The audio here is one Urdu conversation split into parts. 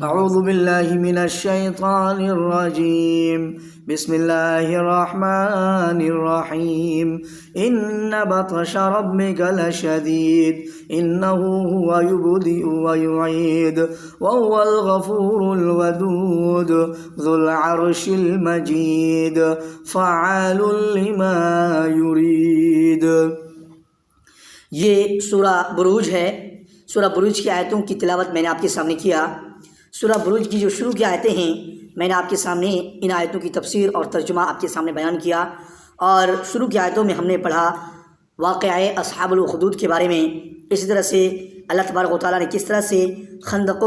اعوذ باللہ من الشیطان الرجیم بسم اللہ الرحمن الرحیم ان بطش ربک لشدید انه هو يبدئ ويعيد وهو الغفور الودود ذو العرش المجید فعال لما يريد۔ یہ سورہ بروج ہے۔ سورہ بروج کی آیتوں کی تلاوت میں نے آپ کے سامنے کیا۔ سورہ بروج کی جو شروع کی آیتیں ہیں میں نے آپ کے سامنے ان آیتوں کی تفسیر اور ترجمہ آپ کے سامنے بیان کیا، اور شروع کی آیتوں میں ہم نے پڑھا واقعہ اصحاب الاخدود کے بارے میں، اسی طرح سے اللہ تبارک و تعالیٰ نے کس طرح سے خندق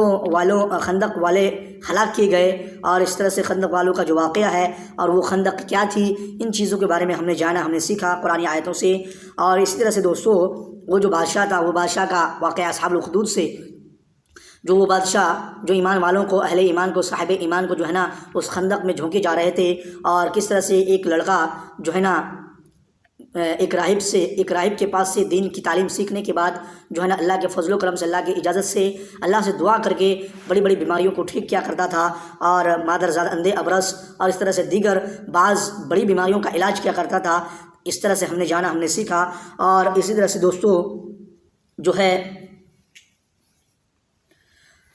والے ہلاک کیے گئے، اور اس طرح سے خندق والوں کا جو واقعہ ہے اور وہ خندق کیا تھی، ان چیزوں کے بارے میں ہم نے جانا، ہم نے سیکھا قرآن آیتوں سے۔ اور اسی طرح سے دوستو وہ جو بادشاہ تھا، وہ بادشاہ کا واقعہ اصحاب الاخدود سے، جو وہ بادشاہ جو ایمان والوں کو، اہل ایمان کو، صاحب ایمان کو جو ہے نا اس خندق میں جھونکے جا رہے تھے، اور کس طرح سے ایک لڑکا جو ہے نا ایک راہب کے پاس سے دین کی تعلیم سیکھنے کے بعد جو ہے نا اللہ کے فضل و کرم سے، اللہ کی اجازت سے، اللہ سے دعا کر کے بڑی بڑی بیماریوں کو ٹھیک کیا کرتا تھا، اور مادرزاد اندھے ابرص اور اس طرح سے دیگر بعض بڑی بیماریوں کا علاج کیا کرتا تھا۔ اس طرح سے ہم نے جانا، ہم نے سیکھا۔ اور اسی طرح سے دوستو جو ہے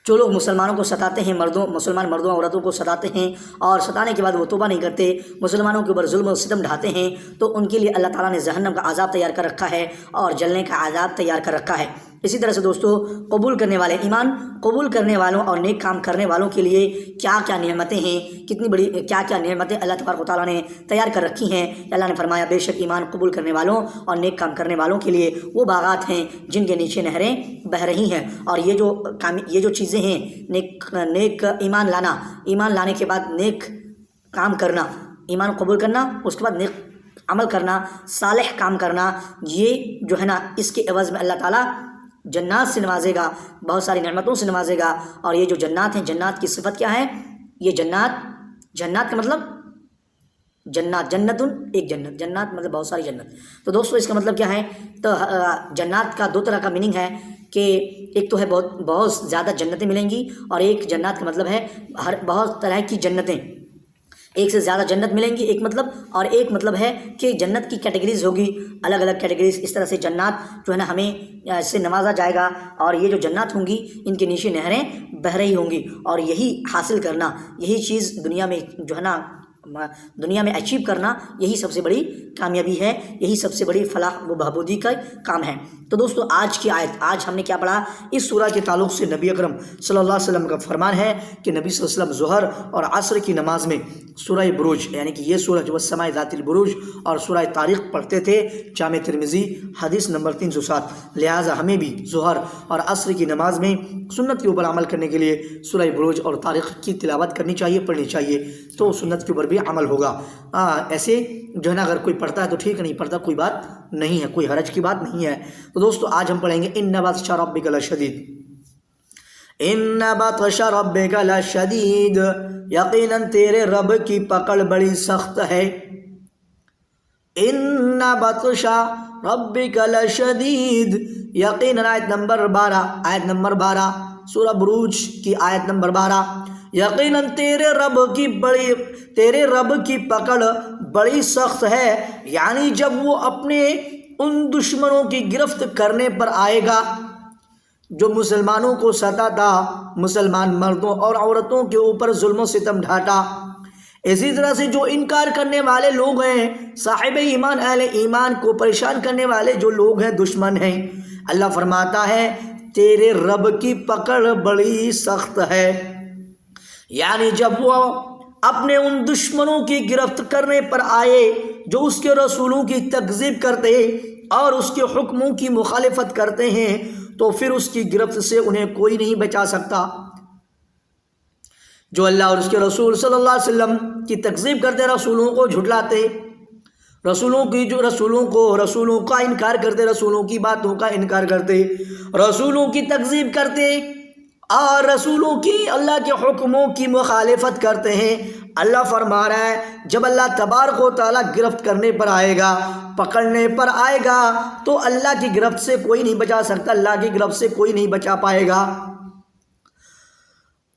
جو لوگ مسلمانوں کو ستاتے ہیں، مسلمان مردوں عورتوں کو ستاتے ہیں، اور ستانے کے بعد وہ توبہ نہیں کرتے، مسلمانوں کے اوپر ظلم و ستم ڈھاتے ہیں، تو ان کے لیے اللہ تعالیٰ نے جہنم کا عذاب تیار کر رکھا ہے اور جلنے کا عذاب تیار کر رکھا ہے۔ اسی طرح سے دوستو قبول کرنے والے، ایمان قبول کرنے والوں اور نیک کام کرنے والوں کے لیے کیا کیا نعمتیں ہیں، کتنی بڑی کیا کیا نعمتیں اللہ تبارک و تعالیٰ نے تیار کر رکھی ہیں۔ اللہ نے فرمایا بے شک ایمان قبول کرنے والوں اور نیک کام کرنے والوں کے لیے وہ باغات ہیں جن کے نیچے نہریں بہہ رہی ہیں۔ اور یہ جو چیزیں ہیں، نیک ایمان لانے کے بعد نیک کام کرنا، ایمان قبول کرنا، اس کے بعد نیک عمل کرنا، صالح کام کرنا، یہ جو ہے نا اس کے عوض میں اللہ تعالیٰ جنات سے نوازے گا، بہت ساری نعمتوں سے نوازے گا۔ اور یہ جو جنات ہیں، جنات کی صفت کیا ہے؟ یہ جنات کا مطلب جنتن ایک جنت، جنات مطلب بہت ساری جنت۔ تو دوستو اس کا مطلب کیا ہے؟ تو جنات کا دو طرح کا میننگ ہے کہ ایک تو ہے بہت زیادہ جنتیں ملیں گی، اور ایک جنات کا مطلب ہے بہت طرح کی جنتیں، ایک سے زیادہ جنت ملیں گی ایک مطلب، اور ایک مطلب ہے کہ جنت کی کیٹیگریز ہوگی، الگ الگ کیٹیگریز۔ اس طرح سے جنات جو ہے نا ہمیں سے نوازا جائے گا، اور یہ جو جنات ہوں گی ان کے نیچے نہریں بہہ رہی ہوں گی، اور یہی حاصل کرنا، یہی چیز دنیا میں جو ہے نا دنیا میں اچیو کرنا، یہی سب سے بڑی کامیابی ہے، یہی سب سے بڑی فلاح و بہبودی کا کام ہے۔ تو دوستو آج کی آیت، آج ہم نے کیا پڑھا؟ اس سورہ کے تعلق سے نبی اکرم صلی اللہ علیہ وسلم کا فرمان ہے کہ نبی صلی اللہ علیہ وسلم ظہر اور عصر کی نماز میں سورہ بروج، یعنی کہ یہ سورہ جو والسماء ذات البروج اور سورہ طارق پڑھتے تھے۔ جامع ترمذی حدیث نمبر 307۔ لہٰذا ہمیں بھی ظہر اور عصر کی نماز میں سنت کے اوپر عمل کرنے کے لیے سورہ بروج اور طارق کی تلاوت کرنی چاہیے، پڑھنی چاہیے، تو سنت کے اوپر بھی عمل ہوگا۔ ایسے جو ہے نا اگر کوئی پڑھتا ہے تو ٹھیک ہے، نہیں پڑھتا کوئی بات نہیں ہے، کوئی حرج کی بات نہیں ہے۔ تو دوستو آج ہم پڑھیں گے ان بطش ربک لشدید، ان بطش ربک لشدید، یقیناً تیرے رب کی پکڑ بڑی سخت ہے۔ ان بطش ربک لشدید، یقیناً آیت نمبر 12 سورہ بروج کی آیت نمبر 12، یقیناً تیرے رب کی پکڑ بڑی سخت ہے، یعنی جب وہ اپنے ان دشمنوں کی گرفت کرنے پر آئے گا جو مسلمانوں کو ستاتا، مسلمان مردوں اور عورتوں کے اوپر ظلم و ستم ڈھاتا۔ اسی طرح سے جو انکار کرنے والے لوگ ہیں، صاحب ایمان اہل ایمان کو پریشان کرنے والے جو لوگ ہیں، دشمن ہیں، اللہ فرماتا ہے تیرے رب کی پکڑ بڑی سخت ہے، یعنی جب وہ اپنے ان دشمنوں کی گرفت کرنے پر آئے جو اس کے رسولوں کی تکذیب کرتے اور اس کے حکموں کی مخالفت کرتے ہیں، تو پھر اس کی گرفت سے انہیں کوئی نہیں بچا سکتا۔ جو اللہ اور اس کے رسول صلی اللہ علیہ وسلم کی تکذیب کرتے، رسولوں کو جھٹلاتے، رسولوں کا انکار کرتے، رسولوں کی باتوں کا انکار کرتے، رسولوں کی تکذیب کرتے اور رسولوں کی، اللہ کے حکموں کی مخالفت کرتے ہیں، اللہ فرما رہا ہے جب اللہ تبارک و تعالیٰ گرفت کرنے پر آئے گا، پکڑنے پر آئے گا، تو اللہ کی گرفت سے کوئی نہیں بچا سکتا، اللہ کی گرفت سے کوئی نہیں بچا پائے گا۔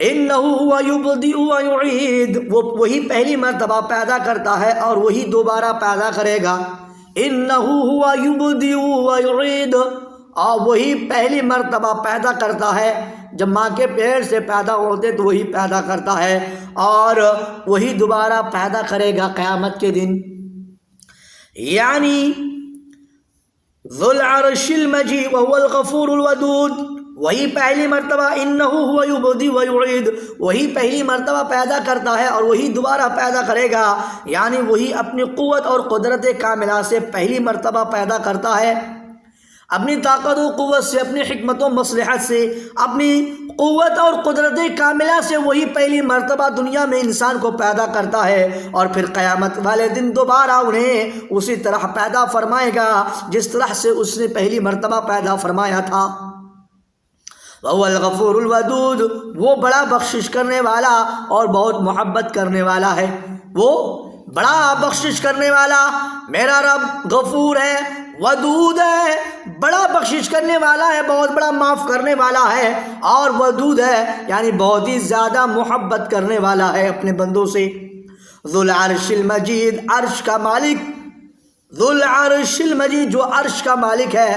انہو ہوا یبدئ و یعید، وہ وہی پہلی مرتبہ پیدا کرتا ہے اور وہی دوبارہ پیدا کرے گا. انہو ہوا یبدئ و یعید، اور وہی پہلی مرتبہ پیدا کرتا ہے. جب ماں کے پیٹ سے پیدا ہوتے تو وہی پیدا کرتا ہے اور وہی دوبارہ پیدا کرے گا قیامت کے دن. یعنی ذو العرش المجید وهو الغفور الودود، وہی پہلی مرتبہ انہو هو یبدئ و یعید، وہی پہلی مرتبہ پیدا کرتا ہے اور وہی دوبارہ پیدا کرے گا. یعنی وہی اپنی قوت اور قدرت کاملہ سے پہلی مرتبہ پیدا کرتا ہے، اپنی طاقت و قوت سے، اپنی حکمت و مصلحت سے، اپنی قوت اور قدرت کاملہ سے وہی پہلی مرتبہ دنیا میں انسان کو پیدا کرتا ہے اور پھر قیامت والے دن دوبارہ انہیں اسی طرح پیدا فرمائے گا جس طرح سے اس نے پہلی مرتبہ پیدا فرمایا تھا. وَهُوَ الْغَفُورُ الْوَدُودُ، وہ بڑا بخشش کرنے والا اور بہت محبت کرنے والا ہے. وہ بڑا بخشش کرنے والا میرا رب غفور ہے، ودود ہے، بڑا بخشش کرنے والا ہے، بہت بڑا معاف کرنے والا ہے، اور ودود ہے یعنی بہت ہی زیادہ محبت کرنے والا ہے اپنے بندوں سے. ذو العرش المجید، عرش کا مالک، ذو العرش المجید جو عرش کا مالک ہے،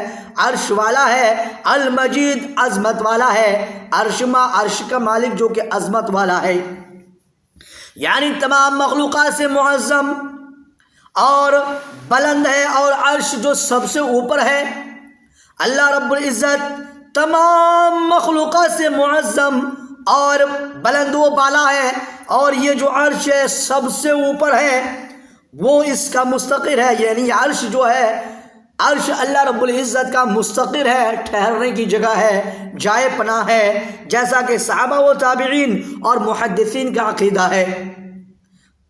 عرش والا ہے، المجید عظمت والا ہے، عرش کا مالک جو کہ عظمت والا ہے، یعنی تمام مخلوقات سے معظم اور بلند ہے. اور عرش جو سب سے اوپر ہے، اللہ رب العزت تمام مخلوقات سے معظم اور بلند و بالا ہے. اور یہ جو عرش ہے سب سے اوپر ہے، وہ اس کا مستقر ہے. یعنی عرش جو ہے، عرش اللہ رب العزت کا مستقر ہے، ٹھہرنے کی جگہ ہے، جائے پناہ ہے، جیسا کہ صحابہ و تابعین اور محدثین کا عقیدہ ہے.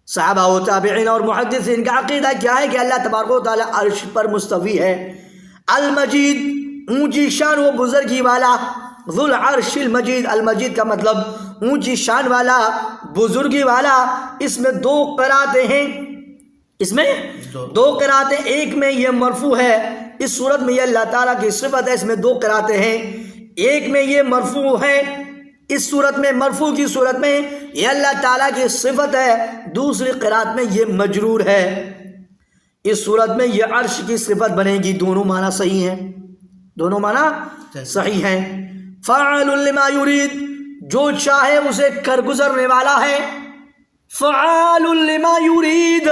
صحابہ و تابعین اور محدثین کا عقیدہ کیا ہے کہ اللہ تبارک و تعالی عرش پر مستوی ہے. المجید اونچی شان و بزرگی والا، ذو العرش المجید، المجید کا مطلب اونچی شان والا، بزرگی والا. اس میں دو قراتیں ہیں، اس میں دو قراتیں، ایک میں یہ مرفوع ہے، اس صورت میں یہ اللہ تعالیٰ کی صفت ہے، اس میں دو قراتیں ہیں. ایک میں یہ مرفوع ہے، اس صورت میں مرفوع کی صورت میں یہ اللہ تعالیٰ کی صفت ہے، دوسری قرات میں یہ مجرور ہے. اس صورت میں یہ عرش کی صفت بنے گی. دونوں معنی صحیح ہیں، دونوں معنی صحیح ہیں. فاعل لما یرید، جو چاہے اسے کر گزرنے والا ہے. فعال لما یرید،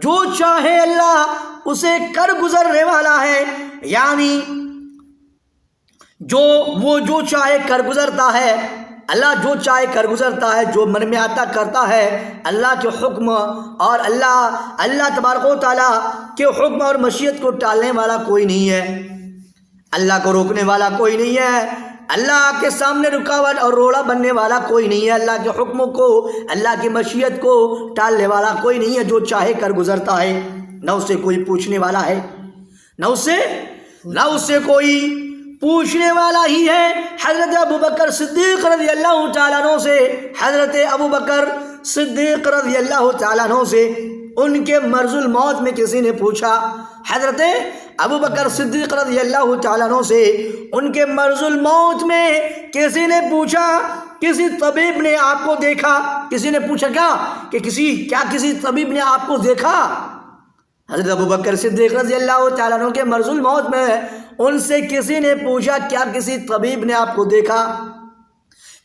جو چاہے اللہ اسے کر گزرنے والا ہے. یعنی وہ جو چاہے کر گزرتا ہے، اللہ جو چاہے کر گزرتا ہے، جو من میں آتا کرتا ہے. اللہ کے حکم اور اللہ تبارک و تعالیٰ کے حکم اور مشیت کو ٹالنے والا کوئی نہیں ہے، اللہ کو روکنے والا کوئی نہیں ہے، اللہ کے سامنے رکاوٹ اور روڑا بننے والا کوئی نہیں ہے، اللہ کے حکموں کو، اللہ کی مشیت کو ٹالنے والا کوئی نہیں ہے. جو چاہے کر گزرتا ہے، نہ اسے کوئی پوچھنے والا ہے، نہ اسے کوئی پوچھنے والا ہی ہے. حضرت ابوبکر صدیق رضی اللہ تعالیٰ عنہ سے، حضرت ابوبکر صدیق رضی اللہ تعالیٰ عنہ سے ان کے مرض الموت میں کسی نے پوچھا، حضرت ابوبکر صدیق رضی اللہ تعالیٰ عنہ سے ان کے مرض الموت میں کسی نے پوچھا، کسی طبیب نے آپ کو دیکھا؟ کسی نے پوچھا کہ کسی طبیب نے آپ کو دیکھا؟ حضرت ابوبکر صدیق رضی اللہ تعالیٰ عنہ کے مرض الموت میں ان سے کسی نے پوچھا، کیا کسی طبیب نے آپ کو دیکھا؟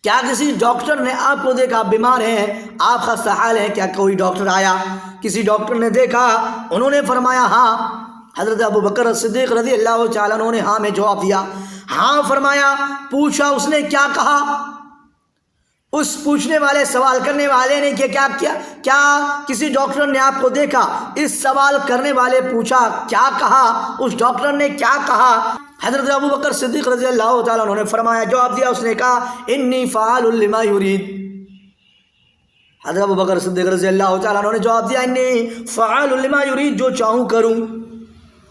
کیا کسی ڈاکٹر نے آپ کو دیکھا؟ بیمار ہیں آپ، خستہ حال ہیں، کیا کوئی ڈاکٹر آیا؟ کسی ڈاکٹر نے دیکھا؟ انہوں نے فرمایا ہاں. حضرت ابوبکر صدیق رضی اللہ تعالیٰ عنہ نے ہاں میں جواب دیا. ہاں فرمایا. پوچھا اس نے کیا کہا؟ اس پوچھنے والے، سوال کرنے والے نے کہ کیا کسی ڈاکٹر نے آپ کو دیکھا؟ اس سوال کرنے والے پوچھا کیا کہا؟ اس ڈاکٹر نے کیا کہا؟ حضرت ابوبکر صدیق رضی اللہ تعالیٰ عنہ نے فرمایا، جواب دیا، اس نے کہا انی فعال لما یرید. حضرت ابوبکر صدیق رضی اللہ تعالیٰ عنہ نے جواب دیا انی فعال لما یرید، جو چاہوں کروں.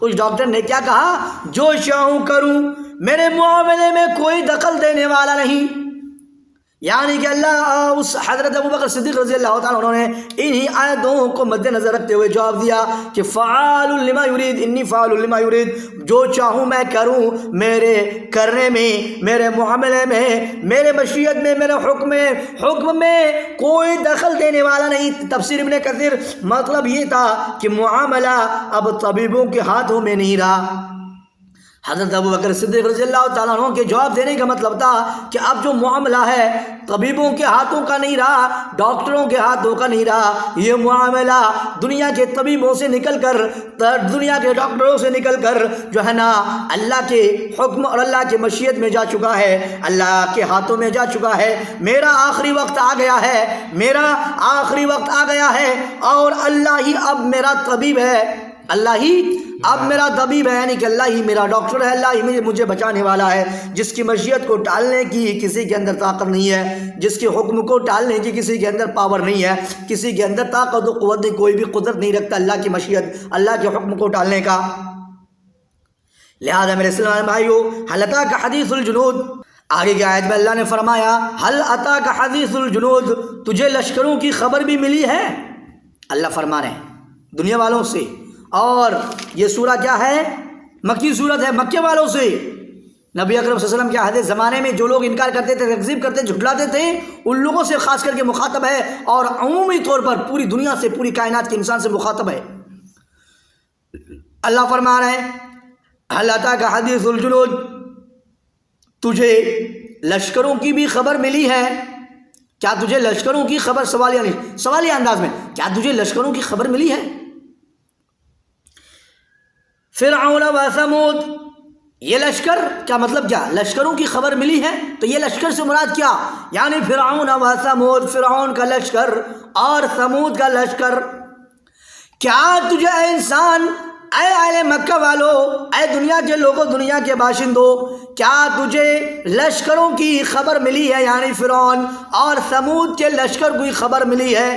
اس ڈاکٹر نے کیا کہا؟ جو چاہوں کروں، میرے معاملے میں کوئی دخل دینے والا نہیں. یعنی کہ اللہ اس حضرت ابوبکر صدیق رضی اللہ تعالیٰ انہوں نے انہی آیتوں کو مد نظر رکھتے ہوئے جواب دیا کہ فعال لما یرید، انی فعال لما یرید، جو چاہوں میں کروں، میرے کرنے میں، میرے معاملے میں، میرے مشیت میں، میرے حکم میں کوئی دخل دینے والا نہیں۔ تفسیر ابن کثیر مطلب یہ تھا کہ معاملہ اب طبیبوں کے ہاتھوں میں نہیں رہا۔ حضرت ابوبکر صدیق رضی اللہ تعالیٰ عنہ کے جواب دینے کا مطلب تھا کہ اب جو معاملہ ہے طبیبوں کے ہاتھوں کا نہیں رہا، ڈاکٹروں کے ہاتھوں کا نہیں رہا، یہ معاملہ دنیا کے طبیبوں سے نکل کر، دنیا کے ڈاکٹروں سے نکل کر جو ہے نا اللہ کے حکم اور اللہ کی مشیت میں جا چکا ہے، اللہ کے ہاتھوں میں جا چکا ہے۔ میرا آخری وقت آ گیا ہے، میرا آخری وقت آ گیا ہے، اور اللہ ہی اب میرا طبیب ہے، اللہ ہی اب میرا طبیب ہے، یعنی کہ اللہ ہی میرا ڈاکٹر ہے، اللہ ہی مجھے بچانے والا ہے۔ جس کی مشیت کو ٹالنے کی کسی کے اندر طاقت نہیں ہے، جس کے حکم کو ٹالنے کی کسی کے اندر پاور نہیں ہے، کسی کے اندر طاقت و قوت نہیں، کوئی بھی قدرت نہیں رکھتا اللہ کی مشیت، اللہ کے حکم کو ٹالنے کا۔ لہذا میرے اسلام بھائیو، حل اتاک حدیث الجنود، آگے کی آیت میں اللہ نے فرمایا حل اتاک حدیث الجنود، تجھے لشکروں کی خبر بھی ملی ہے؟ اللہ فرما رہے ہیں دنیا والوں سے، اور یہ سورہ کیا ہے؟ مکی سورت ہے، مکے والوں سے۔ نبی اکرم صلی اللہ علیہ وسلم کے عہد زمانے میں جو لوگ انکار کرتے تھے، تکذیب کرتے، جھٹلاتے تھے، ان لوگوں سے خاص کر کے مخاطب ہے، اور عمومی طور پر پوری دنیا سے، پوری کائنات کے انسان سے مخاطب ہے۔ اللہ فرما رہے ہیں حل اتاک حدیث الجنود، تجھے لشکروں کی بھی خبر ملی ہے؟ کیا تجھے لشکروں کی خبر، سوالیہ انداز میں، کیا تجھے لشکروں کی خبر ملی ہے؟ فرعون و ثمود، یہ لشکر کیا مطلب کیا؟ لشکروں کی خبر ملی ہے، تو یہ لشکر سے مراد کیا؟ یعنی فرعون و ثمود، فرعون کا لشکر اور ثمود کا لشکر۔ کیا تجھے اے انسان، اے اہل مکہ والو، اے دنیا کے لوگوں، دنیا کے باشندوں، کیا تجھے لشکروں کی خبر ملی ہے؟ یعنی فرعون اور ثمود کے لشکر کی خبر ملی ہے؟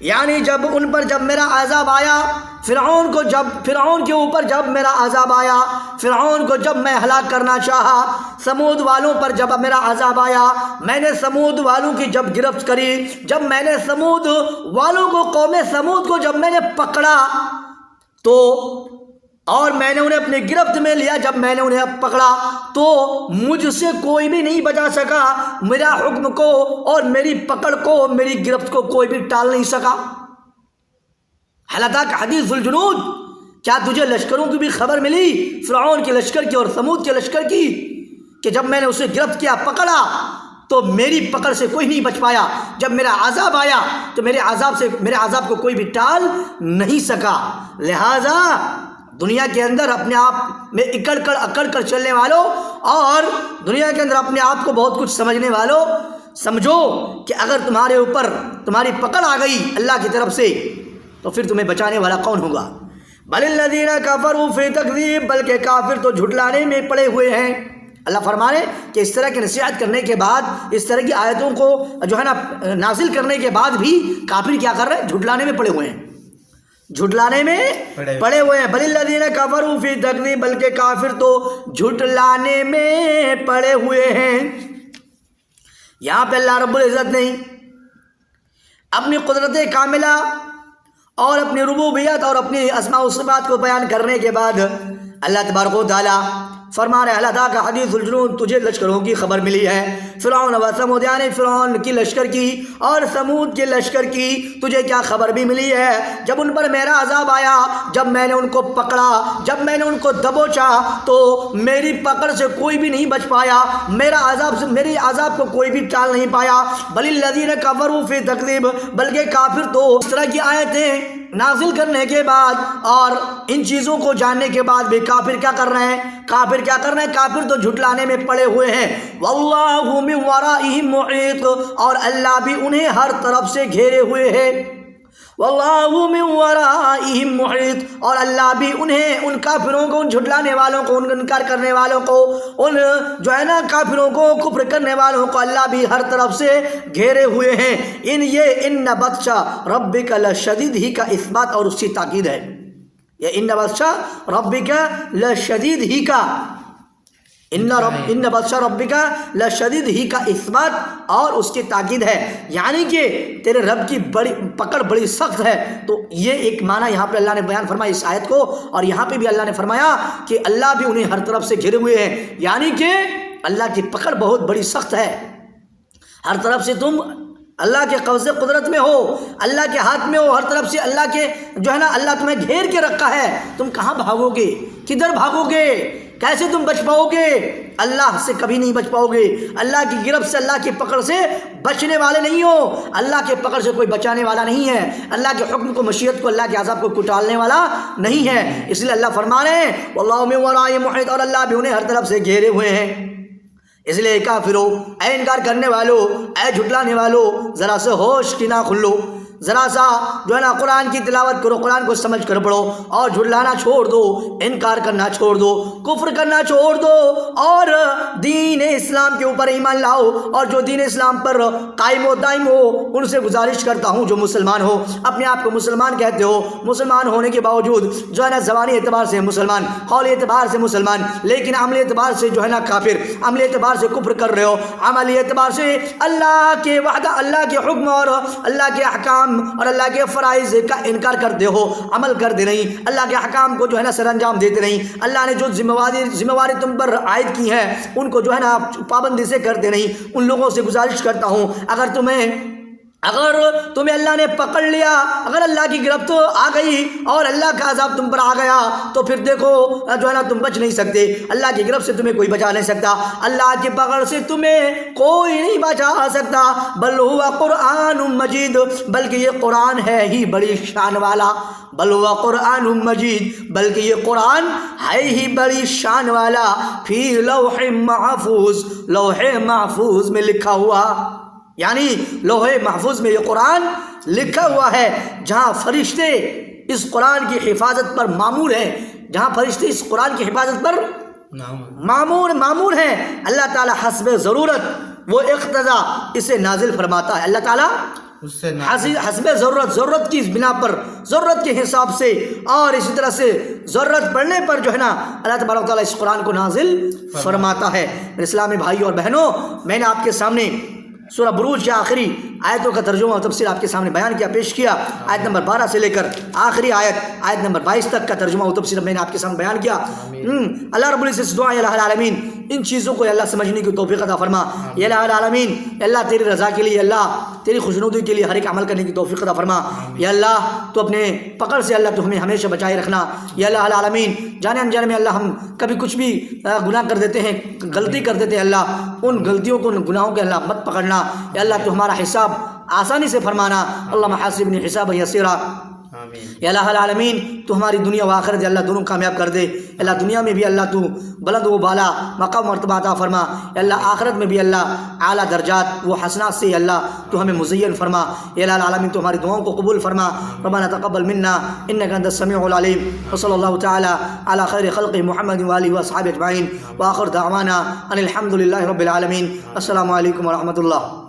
یعنی جب ان پر جب میرا عذاب آیا، فرعون کے اوپر جب میرا عذاب آیا، فرعون کو جب میں ہلاک کرنا چاہا، سمود والوں پر جب میرا عذاب آیا، میں نے سمود والوں کی جب گرفت کری، جب میں نے سمود والوں کو، قوم سمود کو جب میں نے پکڑا، تو اور میں نے انہیں اپنے گرفت میں لیا، جب میں نے انہیں پکڑا تو مجھ سے کوئی بھی نہیں بچا سکا، میرا حکم کو اور میری پکڑ کو، میری گرفت کو کوئی بھی ٹال نہیں سکا۔ حل اتاک حدیث الجنود، کیا تجھے لشکروں کی بھی خبر ملی، فرعون کے لشکر کی اور ثمود کے لشکر کی، کہ جب میں نے اسے گرفت کیا، پکڑا، تو میری پکڑ سے کوئی نہیں بچ پایا، جب میرا عذاب آیا تو میرے عذاب کو کوئی بھی ٹال نہیں سکا۔ لہذا دنیا کے اندر اپنے آپ میں اکڑ کر چلنے والوں، اور دنیا کے اندر اپنے آپ کو بہت کچھ سمجھنے والوں، سمجھو کہ اگر تمہارے اوپر تمہاری پکڑ آ گئی اللہ کی طرف سے، تو پھر تمہیں بچانے والا کون ہوگا؟ بل الذین کفروا فی تکذیب، بلکہ کافر تو جھٹلانے میں پڑے ہوئے ہیں۔ اللہ فرما رہے کہ اس طرح کی نصیحت کرنے کے بعد، اس طرح کی آیتوں کو جو ہے نا نازل کرنے کے بعد بھی کافر کیا کر رہے ہیں؟ جھٹلانے میں پڑے ہوئے ہیں، جھٹلانے میں پڑے ہوئے ہیں۔ بل الذین کفروا فی تکذیب، بلکہ کافر تو جھٹلانے میں پڑے ہوئے ہیں۔ یہاں پہ اللہ رب العزت نے اپنی قدرت کاملہ اور اپنی ربوبیت اور اپنی اسماء و صفات کو بیان کرنے کے بعد اللہ تبارک و تعالیٰ فرما رہے حل اتاک حدیث الجنود، تجھے لشکروں کی خبر ملی ہے، فرعون و ثمود، یعنی فرعون کی لشکر کی اور ثمود کے لشکر کی تجھے کیا خبر بھی ملی ہے؟ جب ان پر میرا عذاب آیا، جب میں نے ان کو پکڑا، جب میں نے ان کو دبوچا، تو میری پکڑ سے کوئی بھی نہیں بچ پایا، میری عذاب کو کوئی بھی ٹال نہیں پایا۔ بل الذین کفروا فی تکذیب، بلکہ کافر تو اس طرح کی آیتیں نازل کرنے کے بعد اور ان چیزوں کو جاننے کے بعد بھی کافر کیا کر رہے ہیں؟ کافر تو جھٹلانے میں پڑے ہوئے ہیں۔ واللہ من ورائہم محیط، اور اللہ بھی انہیں ہر طرف سے گھیرے ہوئے ہے۔ واللہ من ورائہم محیط، اور اللہ بھی انہیں، ان کافروں کو، ان جھٹلانے والوں کو، ان انکار کرنے والوں کو، ان جو ہے نا کافروں کو، کفر کرنے والوں کو اللہ بھی ہر طرف سے گھیرے ہوئے ہیں۔ ان بطش ربک لشدید ہی کا اثبات اور اس کی تاکید ہے، یہ ان بطش ربک لشدید ہی کا ان بطش ربک لشدید ہی کا اثبات اور اس کی تاکید ہے، یعنی کہ تیرے رب کی بڑی پکڑ بڑی سخت ہے۔ تو یہ ایک معنی یہاں پہ اللہ نے بیان فرمایا اس آیت کو، اور یہاں پہ بھی اللہ نے فرمایا کہ اللہ بھی انہیں ہر طرف سے گھرے ہوئے ہیں، یعنی کہ اللہ کی پکڑ بہت بڑی سخت ہے، ہر طرف سے تم اللہ کے قبضے قدرت میں ہو، اللہ کے ہاتھ میں ہو، ہر طرف سے اللہ کے جو ہے نا اللہ تمہیں گھیر کے رکھا ہے، تم کہاں بھاگو گے، کدھر بھاگو گے، کیسے تم بچ پاؤ گے؟ اللہ سے کبھی نہیں بچ پاؤ گے، اللہ کی گرفت سے اللہ کی پکڑ سے بچنے والے نہیں ہو، اللہ کے پکڑ سے کوئی بچانے والا نہیں ہے، اللہ کے حکم کو مشیت کو اللہ کے عذاب کو ٹالنے والا نہیں ہے، اس لیے اللہ فرما رہے ہیں واللہ من ورائہم محیط، اور اللہ بھی انہیں ہر طرف سے گھیرے ہوئے ہیں۔ اس لیے کافرو، اے انکار کرنے والو، اے جھٹلانے والو، ذرا سے ہوش کی نہ کھلو، ذرا سا جو ہے نا قرآن کی تلاوت کرو، قرآن کو سمجھ کر پڑھو، اور جھٹلانا چھوڑ دو، انکار کرنا چھوڑ دو، کفر کرنا چھوڑ دو، اور دین اسلام کے اوپر ایمان لاؤ، اور جو دین اسلام پر قائم و دائم ہو ان سے گزارش کرتا ہوں جو مسلمان ہو، اپنے آپ کو مسلمان کہتے ہو، مسلمان ہونے کے باوجود جو ہے نا زبانی اعتبار سے مسلمان، قولی اعتبار سے مسلمان، لیکن عملی اعتبار سے جو ہے نا کافر، عملی اعتبار سے کفر کر رہے ہو، عملی اعتبار سے اللہ کے وعدہ، اللہ کے حکم اور اللہ کے احکام اور اللہ کے فرائض کا انکار کرتے ہو، عمل کرتے نہیں، اللہ کے احکام کو جو ہے نا سر انجام دیتے نہیں، اللہ نے جو ذمہ واری تم پر عائد کی ہے ان کو جو ہے نا پابندی سے کرتے نہیں، ان لوگوں سے گزارش کرتا ہوں اگر تمہیں اللہ نے پکڑ لیا، اگر اللہ کی گرفت آ گئی اور اللہ کا عذاب تم پر آ گیا تو پھر دیکھو جو ہے نا تم بچ نہیں سکتے، اللہ کی گرفت سے تمہیں کوئی بچا نہیں سکتا، اللہ کی پکڑ سے تمہیں کوئی نہیں بچا سکتا، بل ہوا قرآن مجید، بلکہ یہ قرآن ہے ہی بڑی شان والا، بل ہوا قرآن مجید، بلکہ یہ قرآن ہے ہی بڑی شان والا، فی لوح محفوظ، لوح محفوظ میں لکھا ہوا، یعنی لوح محفوظ میں یہ قرآن لکھا ہوا ہے، جہاں فرشتے اس قرآن کی حفاظت پر مامور ہیں، جہاں فرشتے اس قرآن کی حفاظت پر مامور ہیں، اللہ تعالیٰ حسب ضرورت وہ اقتضا اسے نازل فرماتا ہے، اللہ تعالیٰ حسب ضرورت کی بنا پر، ضرورت کے حساب سے، اور اسی طرح سے ضرورت پڑنے پر جو ہے نا اللہ تبارک و تعالیٰ اس قرآن کو نازل فرماتا ہے۔ اسلامی بھائیوں اور بہنوں، میں نے آپ کے سامنے سورہ بروج کی آخری آیتوں کا ترجمہ اور تفسیر آپ کے سامنے بیان کیا، پیش کیا، آیت نمبر 12 سے لے کر آخری آیت نمبر 22 تک کا ترجمہ اور تفسیر میں نے آپ کے سامنے بیان کیا۔ اللہ رب العزت سے دعا ہے الہ العالمین ان چیزوں کو اللہ سمجھنے کی توفیق عطا فرما، یا الہ العالمین اللہ تیری رضا کے لیے، اللہ تیری خوشنودی کے لیے ہر ایک عمل کرنے کی توفیق عطا فرما، یا اللہ تو اپنے پکڑ سے اللہ تو ہمیں ہمیشہ بچائے رکھنا، یا الہ العالمین جانے انجانے میں اللہ ہم کبھی کچھ بھی گناہ کر دیتے ہیں، غلطی کر دیتے ہیں، اللہ ان غلطیوں کو، ان گناہوں کے اللہ مت پکڑنا، یا اللہ تو ہمارا حساب آسانی سے فرمانا، اللہ حاسبنی حسابا یسیرا، یا الہ العالمین تو ہماری دنیا و آخرت اللہ دونوں کامیاب کر دے، اللہ دنیا میں بھی اللہ تو بلند و بالا مقام مرتبہ عطا فرما، یا اللہ آخرت میں بھی اللہ اعلیٰ درجات وہ حسنات سے اللہ تو ہمیں مزین فرما، یا الہ العالمین تو ہماری دعاؤں کو قبول فرما، ربنا تقبل منا انک انت السمیع العلیم، وصلی اللہ تعالی علی خیر خلق محمد وآلہ واصحابہ اجمعین، وآخر دعوانا ان الحمد للہ رب العالمین، السلام علیکم ورحمۃ اللہ۔